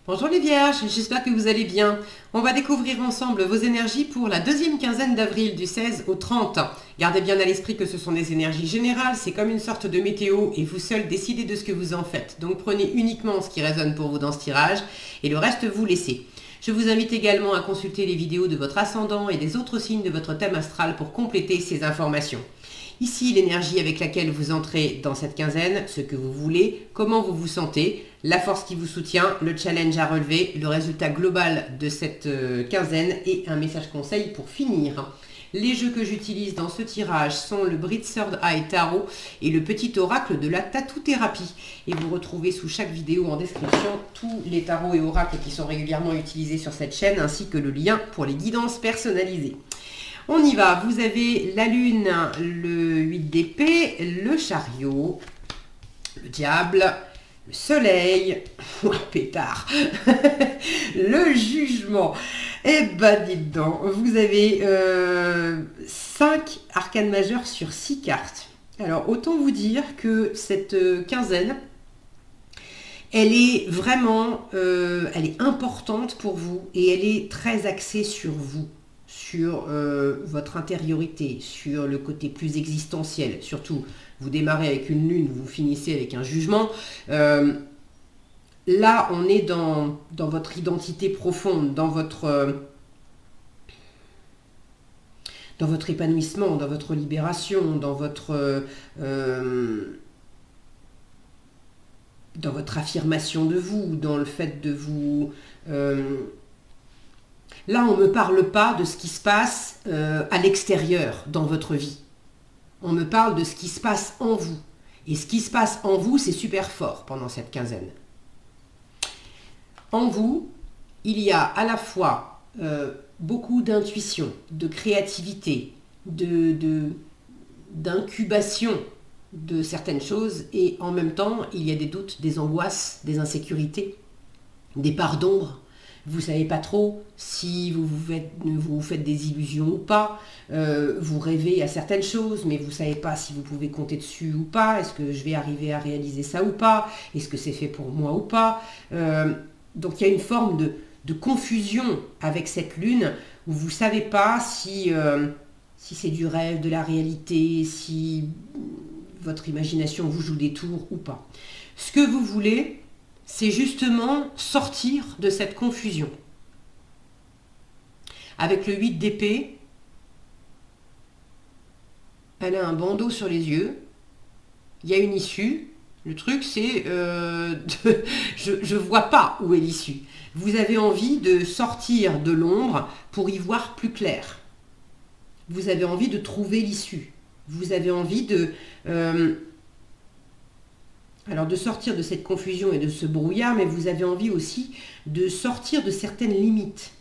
Bonjour les Vierges, j'espère que vous allez bien. On va découvrir ensemble vos énergies pour la deuxième quinzaine d'avril du 16 au 30. Gardez bien à l'esprit que ce sont des énergies générales, c'est comme une sorte de météo et vous seul décidez de ce que vous en faites. Donc prenez uniquement ce qui résonne pour vous dans ce tirage et le reste vous laissez. Je vous invite également à consulter les vidéos de votre ascendant et des autres signes de votre thème astral pour compléter ces informations. Ici, l'énergie avec laquelle vous entrez dans cette quinzaine, ce que vous voulez, comment vous vous sentez, la force qui vous soutient, le challenge à relever, le résultat global de cette quinzaine et un message conseil pour finir. Les jeux que j'utilise dans ce tirage sont le Brit Third Eye Tarot et le petit oracle de la tattoo-thérapie. Et vous retrouvez sous chaque vidéo en description tous les tarots et oracles qui sont régulièrement utilisés sur cette chaîne ainsi que le lien pour les guidances personnalisées. On y va, vous avez la lune, le 8 d'épée, le chariot, le diable, le soleil, pétard, le jugement. Eh ben dites donc, vous avez 5 arcanes majeures sur 6 cartes. Alors autant vous dire que cette quinzaine, elle est vraiment elle est importante pour vous et elle est très axée sur vous. Sur votre intériorité, sur le côté plus existentiel. Surtout, vous démarrez avec une lune, vous finissez avec un jugement. Là, on est dans votre identité profonde, dans votre épanouissement, dans votre libération, dans votre affirmation de vous, dans le fait de vous... Là, on ne me parle pas de ce qui se passe à l'extérieur dans votre vie. On me parle de ce qui se passe en vous. Et ce qui se passe en vous, c'est super fort pendant cette quinzaine. En vous, il y a à la fois beaucoup d'intuition, de créativité, d'incubation de certaines choses. Et en même temps, il y a des doutes, des angoisses, des insécurités, des parts d'ombre. Vous ne savez pas trop si vous vous faites des illusions ou pas. Vous rêvez à certaines choses, mais vous ne savez pas si vous pouvez compter dessus ou pas. Est-ce que je vais arriver à réaliser ça ou pas? Est-ce que c'est fait pour moi ou pas? Donc il y a une forme de confusion avec cette lune où vous ne savez pas si c'est du rêve, de la réalité, si votre imagination vous joue des tours ou pas. Ce que vous voulez, c'est justement sortir de cette confusion. Avec le 8 d'épée, elle a un bandeau sur les yeux, il y a une issue. Le truc, c'est je ne vois pas où est l'issue. Vous avez envie de sortir de l'ombre pour y voir plus clair. Vous avez envie de trouver l'issue. Vous avez envie de sortir de cette confusion et de ce brouillard, mais vous avez envie aussi de sortir de certaines limites.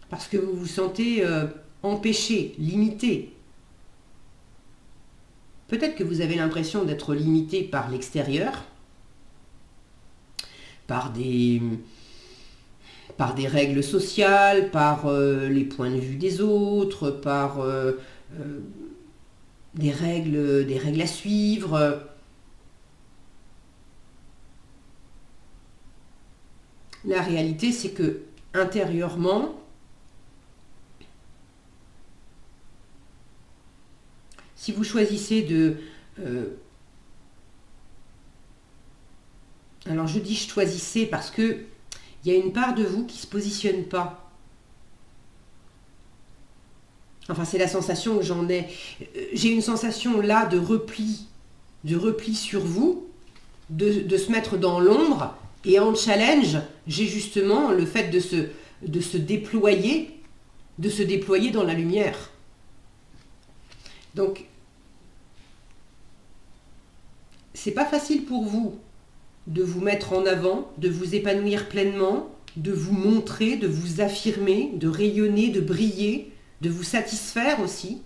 Parce que vous vous sentez empêché, limité. Peut-être que vous avez l'impression d'être limité par l'extérieur, par des règles sociales, par les points de vue des autres, par des règles à suivre. La réalité, c'est que intérieurement, si vous choisissez de... alors je dis choisissez parce que il y a une part de vous qui ne se positionne pas. Enfin, c'est la sensation que j'en ai. J'ai une sensation là de repli sur vous, de se mettre dans l'ombre. Et en challenge, j'ai justement le fait de se déployer dans la lumière. Donc, c'est pas facile pour vous de vous mettre en avant, de vous épanouir pleinement, de vous montrer, de vous affirmer, de rayonner, de briller, de vous satisfaire aussi.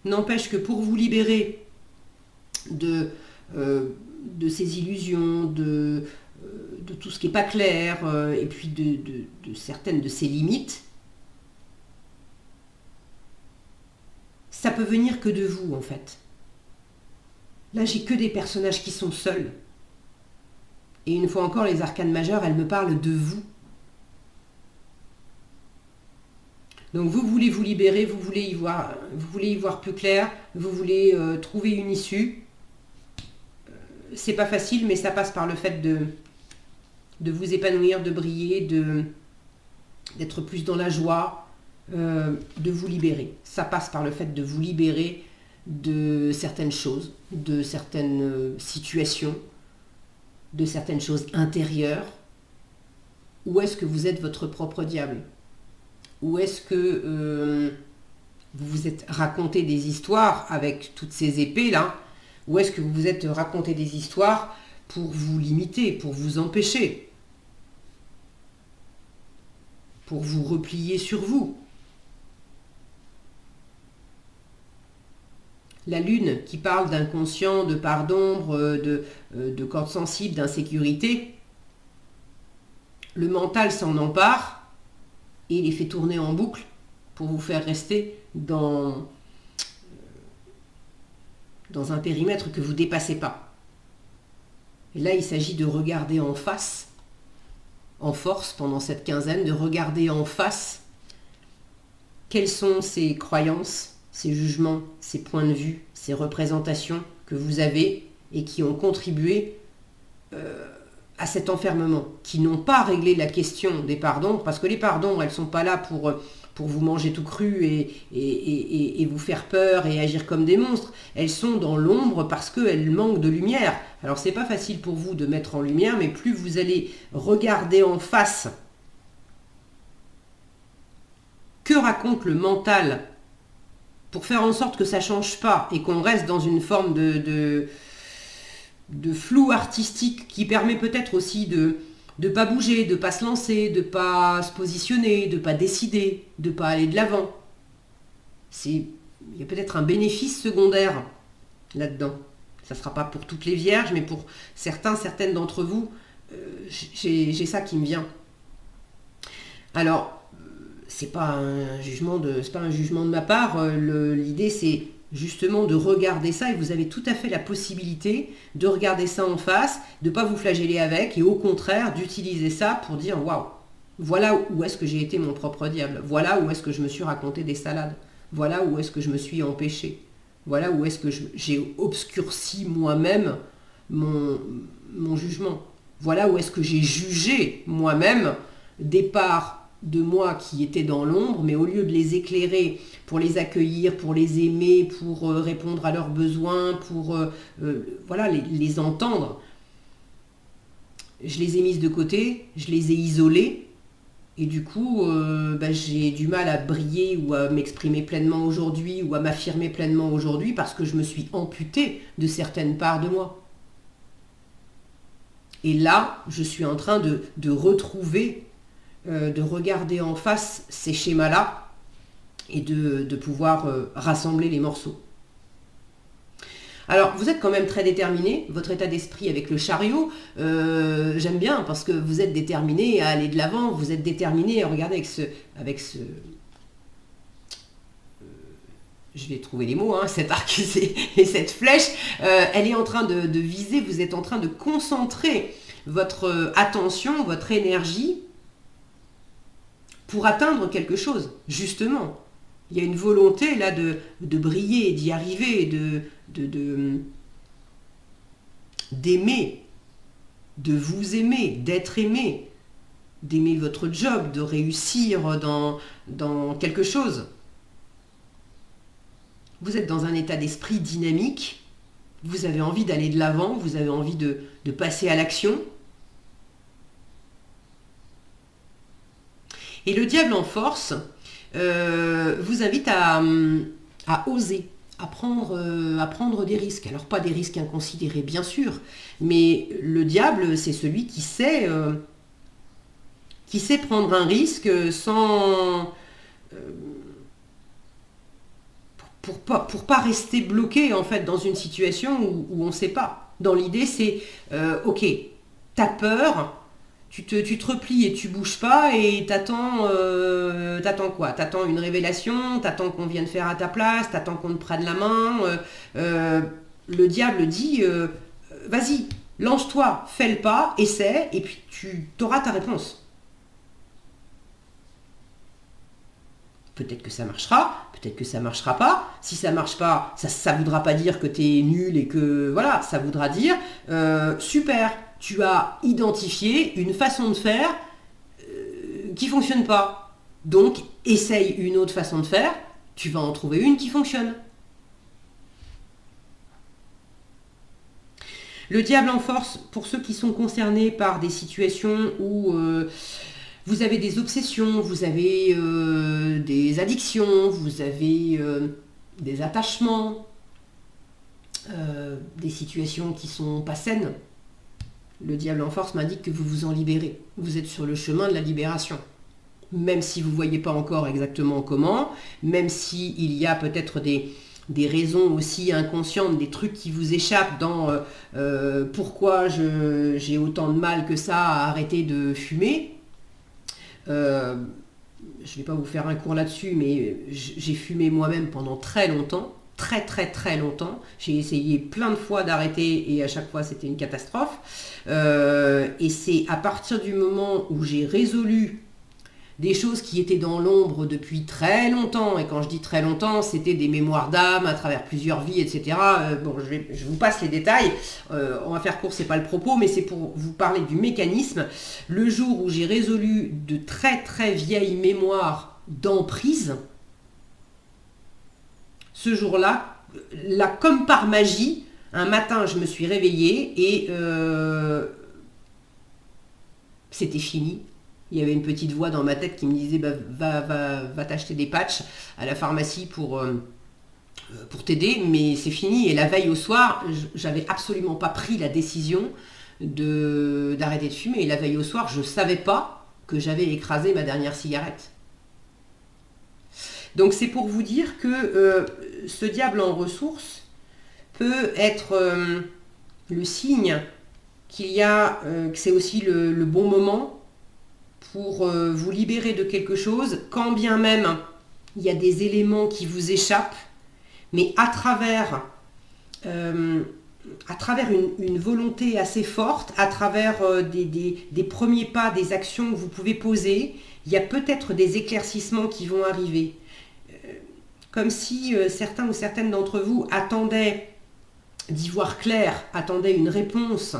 N'empêche que pour vous libérer de ces illusions, de tout ce qui n'est pas clair, et puis de certaines de ces limites, ça peut venir que de vous en fait. Là, j'ai que des personnages qui sont seuls. Et une fois encore, les arcanes majeures, elles me parlent de vous. Donc vous voulez vous libérer, vous voulez y voir plus clair, vous voulez trouver une issue. C'est pas facile, mais ça passe par le fait de vous épanouir, de briller, d'être plus dans la joie, de vous libérer. Ça passe par le fait de vous libérer de certaines choses, de certaines situations, de certaines choses intérieures. Où est-ce que vous êtes votre propre diable? Où est-ce que vous vous êtes raconté des histoires avec toutes ces épées là? Où est-ce que vous vous êtes raconté des histoires pour vous limiter, pour vous empêcher, pour vous replier sur vous? La lune qui parle d'inconscient, de part d'ombre, de cordes sensibles, d'insécurité, le mental s'en empare et les fait tourner en boucle pour vous faire rester dans un périmètre que vous ne dépassez pas. Et là, il s'agit de regarder en face, en force, pendant cette quinzaine, de regarder en face quelles sont ces croyances, ces jugements, ces points de vue, ces représentations que vous avez et qui ont contribué à cet enfermement, qui n'ont pas réglé la question des pardons, parce que les pardons, elles ne sont pas là pour vous manger tout cru et vous faire peur et agir comme des monstres. Elles sont dans l'ombre parce qu'elles manquent de lumière. Alors c'est pas facile pour vous de mettre en lumière, mais plus vous allez regarder en face que raconte le mental pour faire en sorte que ça ne change pas et qu'on reste dans une forme de flou artistique qui permet peut-être aussi de ne pas bouger, de ne pas se lancer, de ne pas se positionner, de ne pas décider, de ne pas aller de l'avant. Il y a peut-être un bénéfice secondaire là-dedans. Ça ne sera pas pour toutes les vierges, mais pour certaines d'entre vous, j'ai ça qui me vient. Alors, c'est pas un jugement de ma part. L'idée, c'est justement de regarder ça, et vous avez tout à fait la possibilité de regarder ça en face, de ne pas vous flageller avec, et au contraire d'utiliser ça pour dire waouh, voilà où est-ce que j'ai été mon propre diable, voilà où est-ce que je me suis raconté des salades, voilà où est-ce que je me suis empêché, voilà où est-ce que j'ai obscurci moi-même mon jugement, voilà où est-ce que j'ai jugé moi-même des parts de moi qui étaient dans l'ombre, mais au lieu de les éclairer pour les accueillir, pour les aimer, pour répondre à leurs besoins, pour les entendre, je les ai mises de côté, je les ai isolées, et du coup, j'ai du mal à briller ou à m'exprimer pleinement aujourd'hui ou à m'affirmer pleinement aujourd'hui parce que je me suis amputée de certaines parts de moi. Et là, je suis en train de retrouver, de regarder en face ces schémas-là et de pouvoir rassembler les morceaux. Alors, vous êtes quand même très déterminé, votre état d'esprit avec le chariot, j'aime bien parce que vous êtes déterminé à aller de l'avant, vous êtes déterminé à regarder avec ce je vais trouver les mots, cet arc et cette flèche, elle est en train de viser, vous êtes en train de concentrer votre attention, votre énergie pour atteindre quelque chose, justement. Il y a une volonté là de briller, d'y arriver, d'aimer, de vous aimer, d'être aimé, d'aimer votre job, de réussir dans quelque chose. Vous êtes dans un état d'esprit dynamique, vous avez envie d'aller de l'avant, vous avez envie de passer à l'action. Et le diable en force vous invite à oser, à prendre des risques. Alors pas des risques inconsidérés bien sûr, mais le diable c'est celui qui sait prendre un risque sans... pour pas rester bloqué en fait dans une situation où on ne sait pas. Dans l'idée c'est, ok, t'as peur... Tu te replies et tu bouges pas et t'attends quoi? T'attends une révélation, t'attends qu'on vienne faire à ta place, t'attends qu'on te prenne la main. Le diable dit, vas-y, Lance-toi, fais le pas, essaie, et puis tu auras ta réponse. Peut-être que ça marchera, peut-être que ça marchera pas. Si ça marche pas, ça voudra pas dire que tu es nul et que voilà, ça voudra dire super, tu as identifié une façon de faire qui fonctionne pas. Donc essaye une autre façon de faire, tu vas en trouver une qui fonctionne. Le diable en force, pour ceux qui sont concernés par des situations où vous avez des obsessions, vous avez des addictions, vous avez des attachements, des situations qui sont pas saines. Le diable en force m'indique que vous vous en libérez. Vous êtes sur le chemin de la libération. Même si vous ne voyez pas encore exactement comment, même s'il y a peut-être des raisons aussi inconscientes, des trucs qui vous échappent dans pourquoi j'ai autant de mal que ça à arrêter de fumer. Je ne vais pas vous faire un cours là-dessus, mais j'ai fumé moi-même pendant très longtemps, très longtemps. J'ai essayé plein de fois d'arrêter et à chaque fois c'était une catastrophe. Et c'est à partir du moment où j'ai résolu des choses qui étaient dans l'ombre depuis très longtemps, et quand je dis très longtemps, c'était des mémoires d'âme à travers plusieurs vies, etc. Bon, je vous passe les détails, on va faire court, c'est pas le propos, mais c'est pour vous parler du mécanisme. Le jour où j'ai résolu de très vieilles mémoires d'emprise, ce jour-là, là, comme par magie, un matin, je me suis réveillée et c'était fini. Il y avait une petite voix dans ma tête qui me disait va t'acheter des patchs à la pharmacie pour t'aider, mais c'est fini. Et la veille au soir, j'avais absolument pas pris la décision d'arrêter de fumer. Et la veille au soir, je savais pas que j'avais écrasé ma dernière cigarette. Donc c'est pour vous dire que ce diable en ressources peut être le signe qu'il y a, que c'est aussi le bon moment pour vous libérer de quelque chose, quand bien même il y a des éléments qui vous échappent, mais à travers une volonté assez forte, à travers des premiers pas, des actions que vous pouvez poser, il y a peut-être des éclaircissements qui vont arriver. Comme si certains ou certaines d'entre vous attendaient d'y voir clair, attendaient une réponse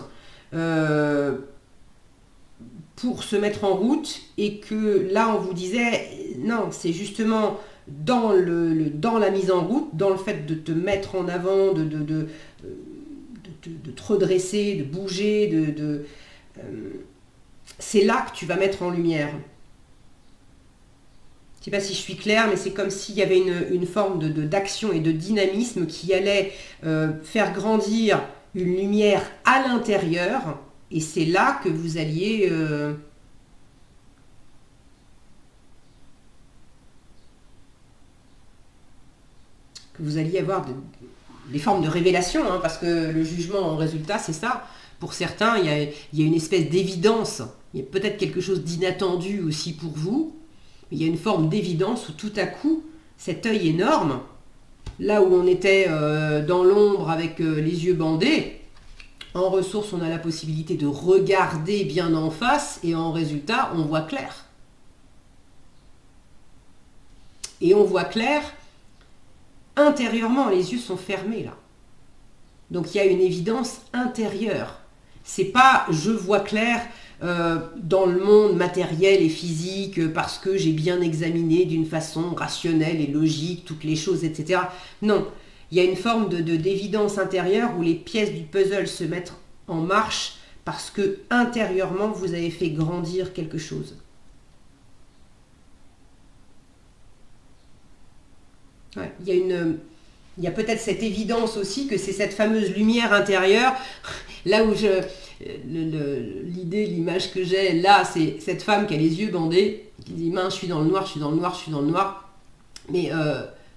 pour se mettre en route, et que là on vous disait non, c'est justement dans la mise en route, dans le fait de te mettre en avant, de te redresser, de bouger, c'est là que tu vas mettre en lumière. Je ne sais pas si je suis claire, mais c'est comme s'il y avait une forme d'action et de dynamisme qui allait faire grandir une lumière à l'intérieur. Et c'est là que vous alliez avoir des formes de révélation, hein, parce que le jugement en résultat, c'est ça. Pour certains, il y a une espèce d'évidence. Il y a peut-être quelque chose d'inattendu aussi pour vous. Il y a une forme d'évidence où tout à coup, cet œil énorme, là où on était dans l'ombre avec les yeux bandés, en ressources, on a la possibilité de regarder bien en face, et en résultat, on voit clair. Et on voit clair intérieurement, les yeux sont fermés là. Donc il y a une évidence intérieure. C'est pas je vois clair dans le monde matériel et physique parce que j'ai bien examiné d'une façon rationnelle et logique toutes les choses, etc. Non. Il y a une forme d'évidence intérieure où les pièces du puzzle se mettent en marche parce que intérieurement vous avez fait grandir quelque chose. Ouais, il y a peut-être cette évidence aussi que c'est cette fameuse lumière intérieure. Là où l'idée, l'image que j'ai là, c'est cette femme qui a les yeux bandés, qui dit mince, je suis dans le noir, je suis dans le noir, je suis dans le noir. Mais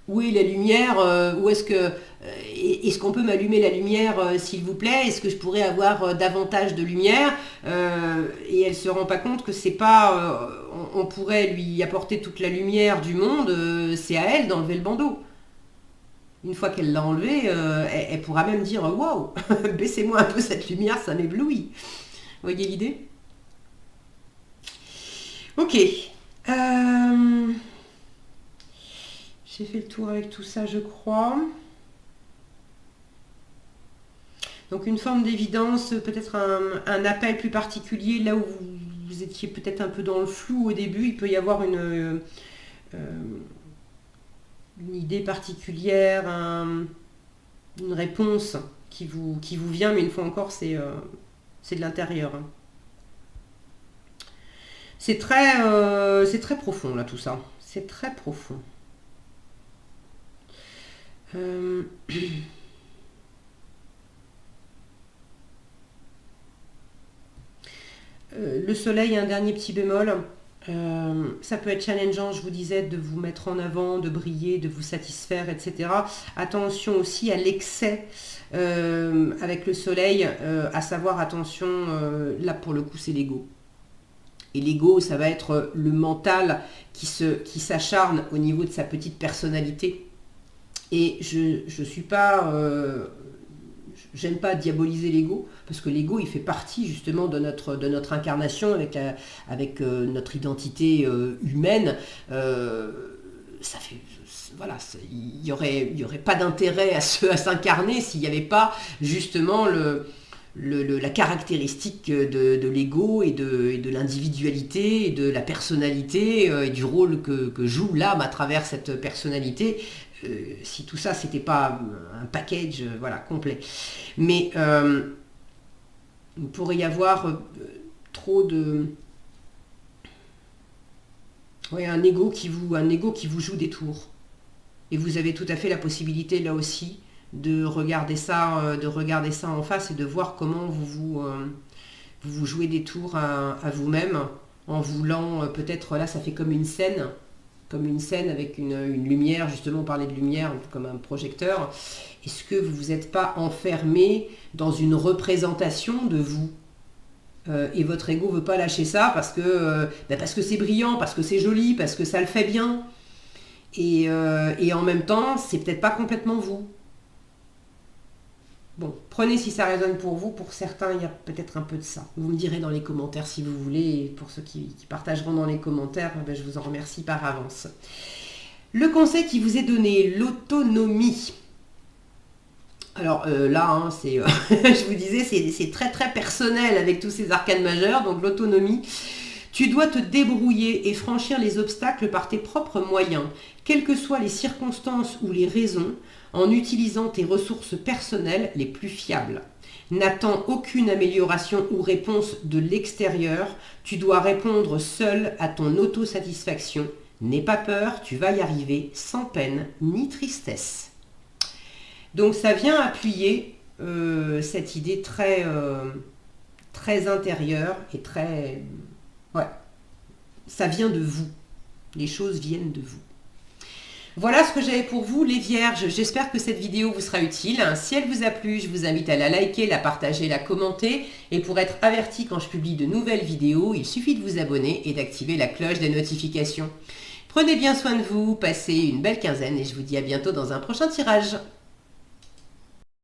où est la lumière, où est-ce qu'on peut m'allumer la lumière s'il vous plaît, est-ce que je pourrais avoir davantage de lumière, et elle se rend pas compte que c'est pas on pourrait lui apporter toute la lumière du monde, c'est à elle d'enlever le bandeau. Une fois qu'elle l'a enlevé, elle pourra même dire waouh, baissez-moi un peu cette lumière, ça m'éblouit. Vous voyez l'idée? Ok. J'ai fait le tour avec tout ça, je crois. Donc une forme d'évidence, peut-être un appel plus particulier, là où vous étiez peut-être un peu dans le flou au début, il peut y avoir une idée particulière, une réponse qui vous vient, mais une fois encore, c'est de l'intérieur. C'est très profond, là, tout ça. C'est très profond. Le soleil, un dernier petit bémol. Ça peut être challengeant, je vous disais, de vous mettre en avant, de briller, de vous satisfaire, etc. Attention aussi à l'excès avec le soleil, à savoir, attention, là pour le coup c'est l'ego. Et l'ego, ça va être le mental qui s'acharne au niveau de sa petite personnalité. Et je suis pas... j'aime pas diaboliser l'ego, parce que l'ego, il fait partie justement de notre incarnation avec notre identité humaine. Ça fait... Voilà, il y aurait pas d'intérêt à s'incarner s'il n'y avait pas justement la caractéristique de l'ego et de l'individualité et de la personnalité et du rôle que joue l'âme à travers cette personnalité. Si tout ça c'était pas un package voilà complet, mais il pourrait y avoir trop de un ego qui vous joue des tours, et vous avez tout à fait la possibilité là aussi de regarder ça en face et de voir comment vous jouez des tours à vous-même, en voulant peut-être, là ça fait comme une scène avec une lumière, justement on parlait de lumière comme un projecteur. Est-ce que vous vous êtes pas enfermé dans une représentation de vous et votre ego veut pas lâcher ça parce que c'est brillant, parce que c'est joli, parce que ça le fait bien, et en même temps c'est peut-être pas complètement vous. Bon, prenez si ça résonne pour vous. Pour certains, il y a peut-être un peu de ça. Vous me direz dans les commentaires si vous voulez. Et pour ceux qui partageront dans les commentaires, je vous en remercie par avance. Le conseil qui vous est donné, l'autonomie. Alors là, je vous disais, c'est très très personnel avec tous ces arcanes majeures. Donc l'autonomie. Tu dois te débrouiller et franchir les obstacles par tes propres moyens, quelles que soient les circonstances ou les raisons, en utilisant tes ressources personnelles les plus fiables. N'attends aucune amélioration ou réponse de l'extérieur, tu dois répondre seul à ton autosatisfaction. N'aie pas peur, tu vas y arriver sans peine ni tristesse. Donc ça vient appuyer cette idée très, très intérieure et très... Ouais, ça vient de vous. Les choses viennent de vous. Voilà ce que j'avais pour vous, les vierges. J'espère que cette vidéo vous sera utile. Si elle vous a plu, je vous invite à la liker, la partager, la commenter. Et pour être averti quand je publie de nouvelles vidéos, il suffit de vous abonner et d'activer la cloche des notifications. Prenez bien soin de vous, passez une belle quinzaine et je vous dis à bientôt dans un prochain tirage.